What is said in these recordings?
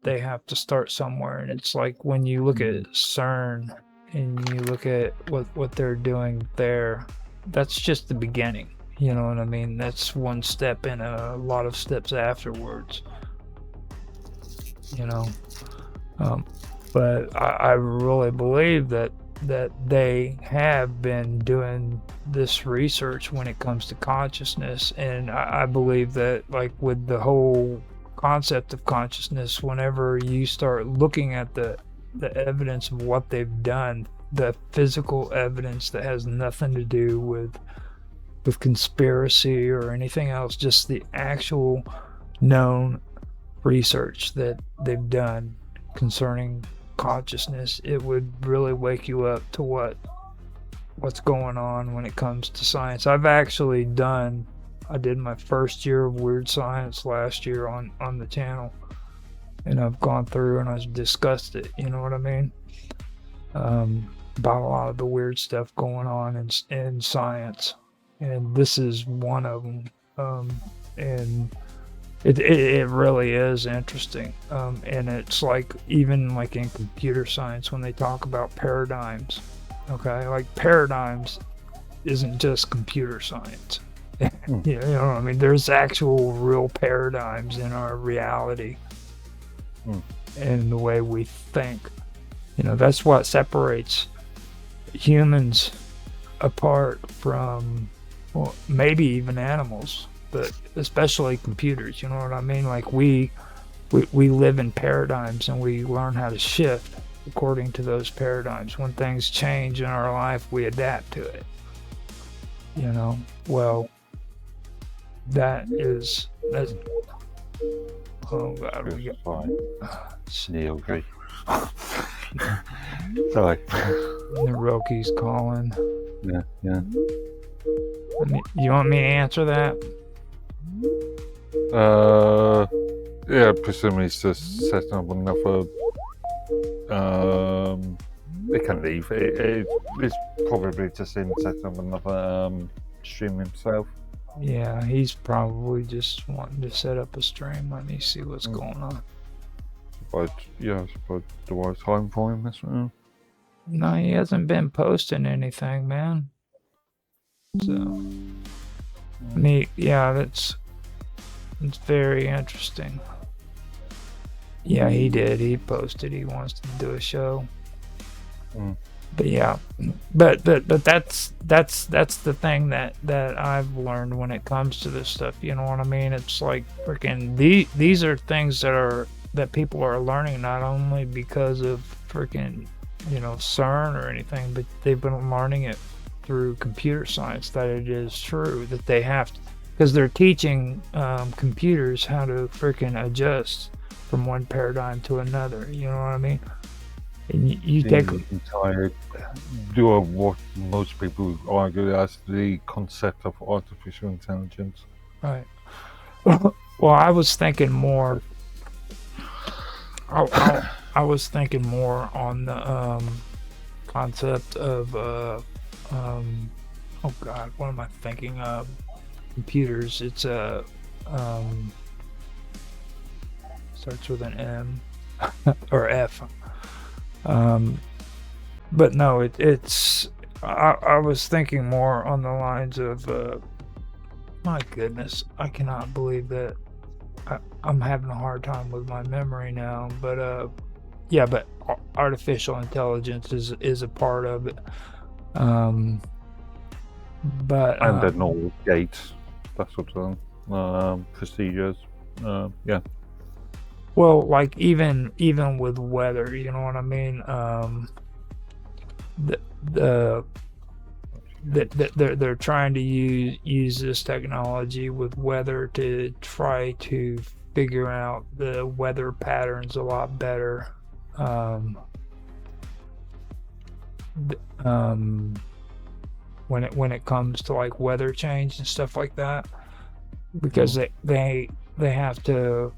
they have to start somewhere. And it's like when you look at CERN and you look at what they're doing there, that's just the beginning. You know what I mean? That's one step in a lot of steps afterwards. You know, but I really believe that they have been doing this research when it comes to consciousness, and I believe that, like, with the whole concept of consciousness, whenever you start looking at the evidence of what they've done, the physical evidence that has nothing to do with conspiracy or anything else, just the actual known research that they've done concerning consciousness, it would really wake you up to what's going on when it comes to science. I did my first year of Weird Science last year on the channel, and I've gone through and I've discussed it, you know what I mean, about a lot of the weird stuff going on in science, and this is one of them. And it really is interesting, and it's like, even like in computer science, when they talk about paradigms, okay, like paradigms isn't just computer science. You know what I mean? There's actual real paradigms in our reality and the way we think. You know, that's what separates humans apart from, well, maybe even animals, but especially computers. You know what I mean? Like we live in paradigms, and we learn how to shift according to those paradigms. When things change in our life, we adapt to it. You know, well, that's oh God, we got Neil Grey. Sorry. Naroki's calling. Yeah. You want me to answer that? Yeah, presumably it's just setting up another. They can leave. It's probably just him setting up another stream himself. Yeah, he's probably just wanting to set up a stream. Let me see what's going on. But yeah, it's about the right time for him, isn't it? No, he hasn't been posting anything, man. So, yeah, it's very interesting. Yeah, he did. He posted he wants to do a show. But yeah, but that's the thing that I've learned when it comes to this stuff. You know what I mean? It's like freaking these are things that people are learning, not only because of freaking, you know, CERN or anything, but they've been learning it through computer science, that it is true that they have to, because they're teaching computers how to freaking adjust from one paradigm to another. You know what I mean? And you take entire do of what most people argue as the concept of artificial intelligence. Right. Well, I was thinking more. I was thinking more on the concept of oh God, what am I thinking of? Computers. It's starts with an M or F. But no, it's I was thinking more on the lines of my goodness, I cannot believe that I'm having a hard time with my memory now, but yeah, but artificial intelligence is a part of it. But and then all gates, that sort of procedures. Yeah. Well, like even with weather, you know what I mean? They're trying to use this technology with weather to try to figure out the weather patterns a lot better. When it comes to like weather change and stuff like that, because they have to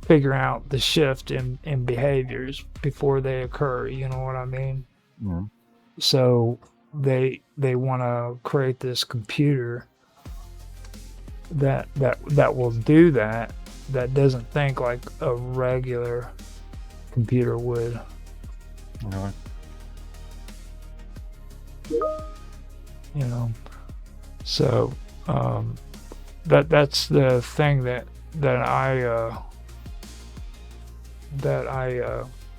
figure out the shift in behaviors before they occur. You know what I mean? So they want to create this computer that will do that, that doesn't think like a regular computer would. No. You know, so that's the thing that I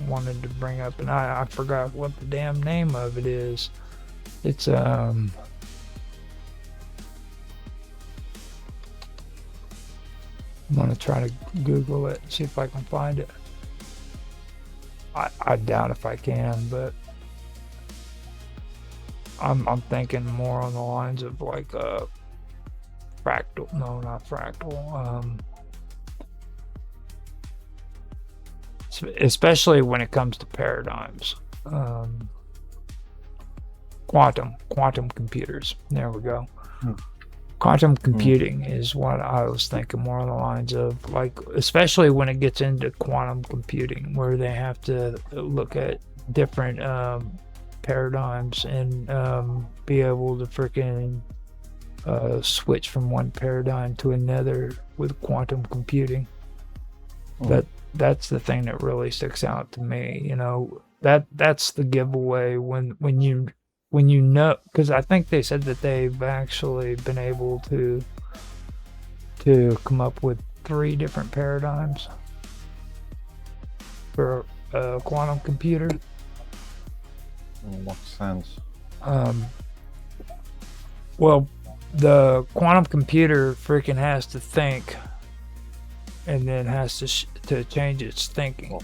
wanted to bring up, and I forgot what the damn name of it is. It's I'm gonna try to Google it, see if I can find it. I doubt if I can, but I'm thinking more on the lines of like fractal. No, not fractal. Especially when it comes to paradigms. Quantum computers. There we go. Quantum computing is what I was thinking, more on the lines of, like, especially when it gets into quantum computing, where they have to look at different paradigms and be able to freaking switch from one paradigm to another with quantum computing. That's the thing that really sticks out to me. You know, that's the giveaway when you know, because I think they said that they've actually been able to come up with 3 different paradigms for a quantum computer. In what sense? Well, the quantum computer freaking has to think, and then has to change its thinking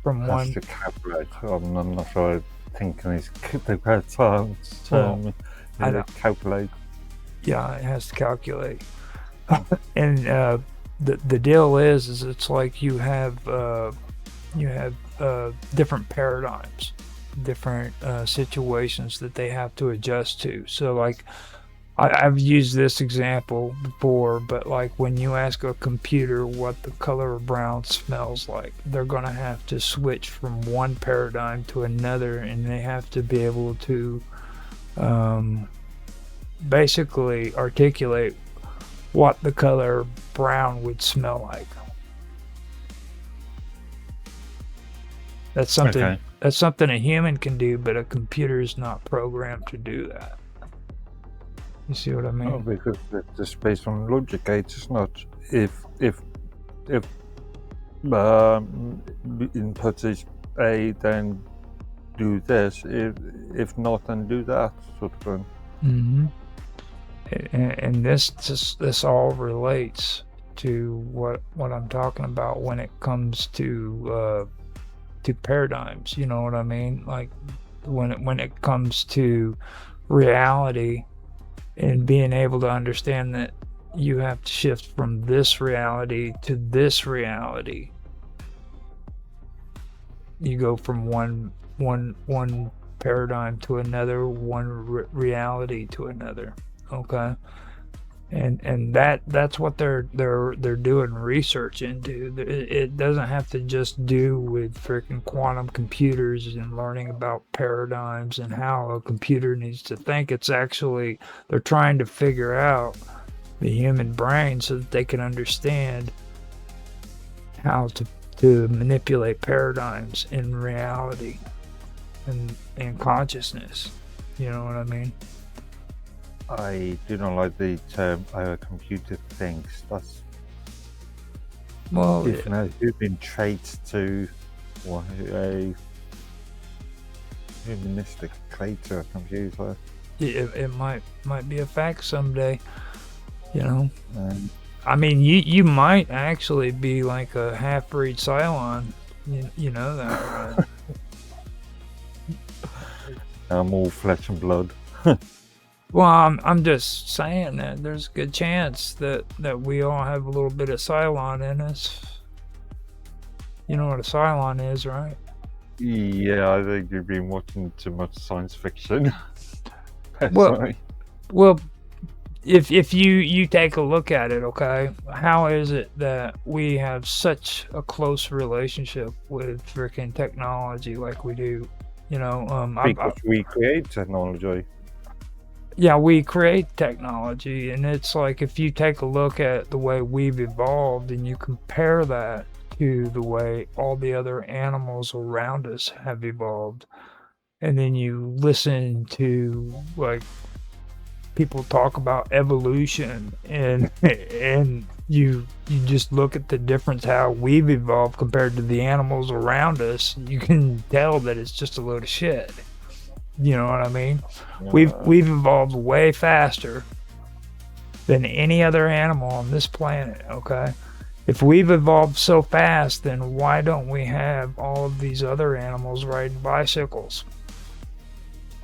from one. Has to calculate. I'm not sure. Thinking is the correct term. I don't Calculate. Yeah, it has to calculate. And the deal is it's like you have different paradigms, different situations that they have to adjust to. So like I've used this example before, but like when you ask a computer what the color of brown smells like, they're going to have to switch from one paradigm to another, and they have to be able to basically articulate what the color brown would smell like. That's something a human can do, but a computer is not programmed to do that. You see what I mean? Oh, because it's based on logic. It's not if input is A, then do this. If not, then do that, sort of thing. Mm-hmm. And this all relates to what I'm talking about when it comes to paradigms. You know what I mean? Like when it comes to reality, and being able to understand that you have to shift from this reality to this reality. You go from one paradigm to another, one reality to another. Okay, and that's what they're doing research into. It doesn't have to just do with freaking quantum computers and learning about paradigms and how a computer needs to think. It's actually, they're trying to figure out the human brain so that they can understand how to manipulate paradigms in reality and consciousness. You know what I mean? I do not like the term a computer thinks. That's human traits to a humanistic trait to a computer. It might be a fact someday, you know. I mean, you might actually be like a half-breed Cylon. You know that, right? I'm all flesh and blood. Well, I'm just saying that there's a good chance that we all have a little bit of Cylon in us. You know what a Cylon is, right? Yeah, I think you've been watching too much science fiction. Well, if you take a look at it, okay, how is it that we have such a close relationship with freaking technology like we do? You know, because we create technology. yeah, we create technology, and it's like if you take a look at the way we've evolved and you compare that to the way all the other animals around us have evolved, and then you listen to like people talk about evolution, and you just look at the difference how we've evolved compared to the animals around us, you can tell that it's just a load of shit. You know what I mean? We've evolved way faster than any other animal on this planet, okay? If we've evolved so fast, then why don't we have all of these other animals riding bicycles?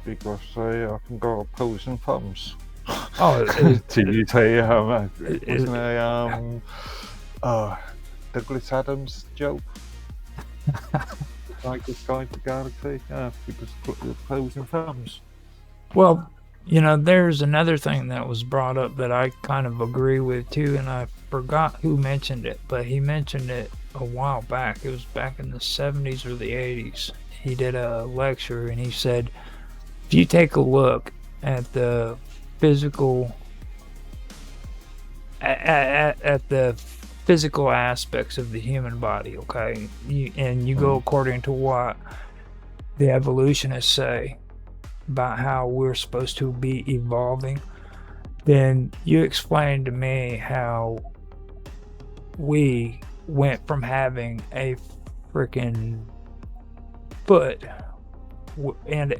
Because they often got opposing thumbs. Oh, Did you say wasn't Douglas Adams joke? Like this guy the galaxy, because opposing thumbs. well, you know, there's another thing that was brought up that I kind of agree with too, and I forgot who mentioned it, but he mentioned it a while back. It was back in the 70s or the 80s. He did a lecture and he said, if you take a look at the physical at the physical aspects of the human body, okay, you go according to what the evolutionists say about how we're supposed to be evolving, then you explain to me how we went from having a freaking foot and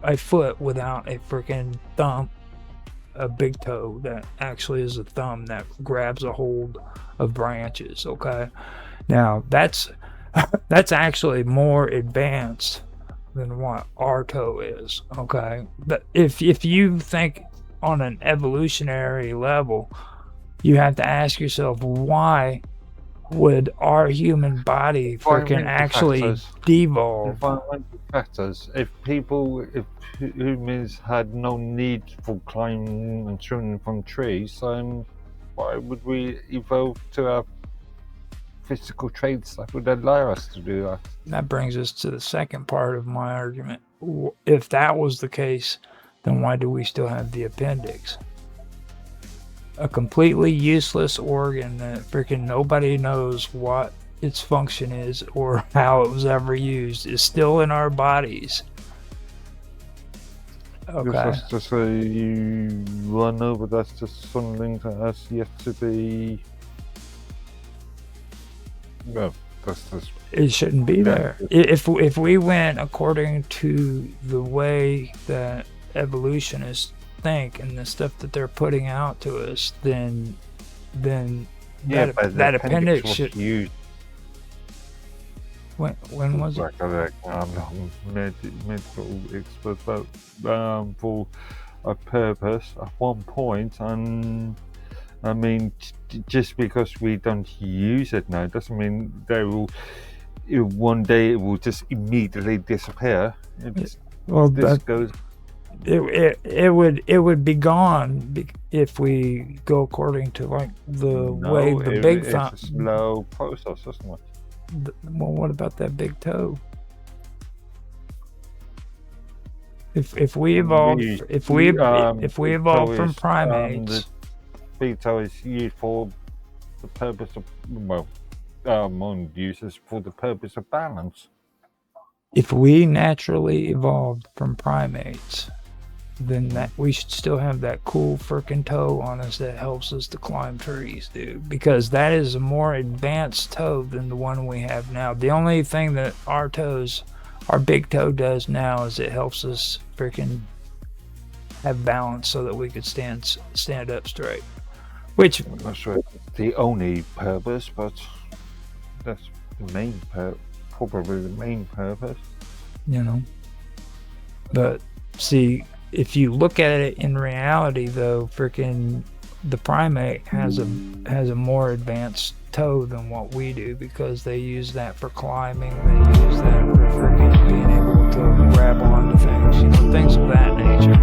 a foot without a freaking thumb, a big toe that actually is a thumb that grabs a hold of branches, okay? Now, that's actually more advanced than what our toe is, okay? But if you think on an evolutionary level, you have to ask yourself, why would our human body freaking actually devolve? Environmental factors. If humans had no need for climbing and swinging from trees, then why would we evolve to have physical traits that would allow us to do that? That brings us to the second part of my argument. If that was the case, then why do we still have the appendix? A completely useless organ that freaking nobody knows what its function is or how it was ever used is still in our bodies. Okay. That's just you run over. That's just something that has yet to be. No, that's just. It shouldn't be there. If we went according to the way that evolutionists think and the stuff that they're putting out to us, then that appendix should. Used. When was it? I'm not medical expert, but for a purpose at one point, and I mean, just because we don't use it now doesn't mean they will. One day it will just immediately disappear. It would be gone if we go according to like way the big thumb. It's a slow process, isn't it? Well, what about that big toe? If we evolved, if we evolved from primates, the big toe is used for the purpose of uses for the purpose of balance. If we naturally evolved from primates, then that we should still have that cool freaking toe on us that helps us to climb trees, dude. Because that is a more advanced toe than the one we have now. The only thing that our big toe does now is it helps us freaking have balance so that we could stand up straight. Which I'm not sure it's the only purpose, but that's the main probably the main purpose. You know. But see, if you look at it in reality, though, freaking the primate has a more advanced toe than what we do, because they use that for climbing. They use that for freaking being able to grab onto things, things of that nature.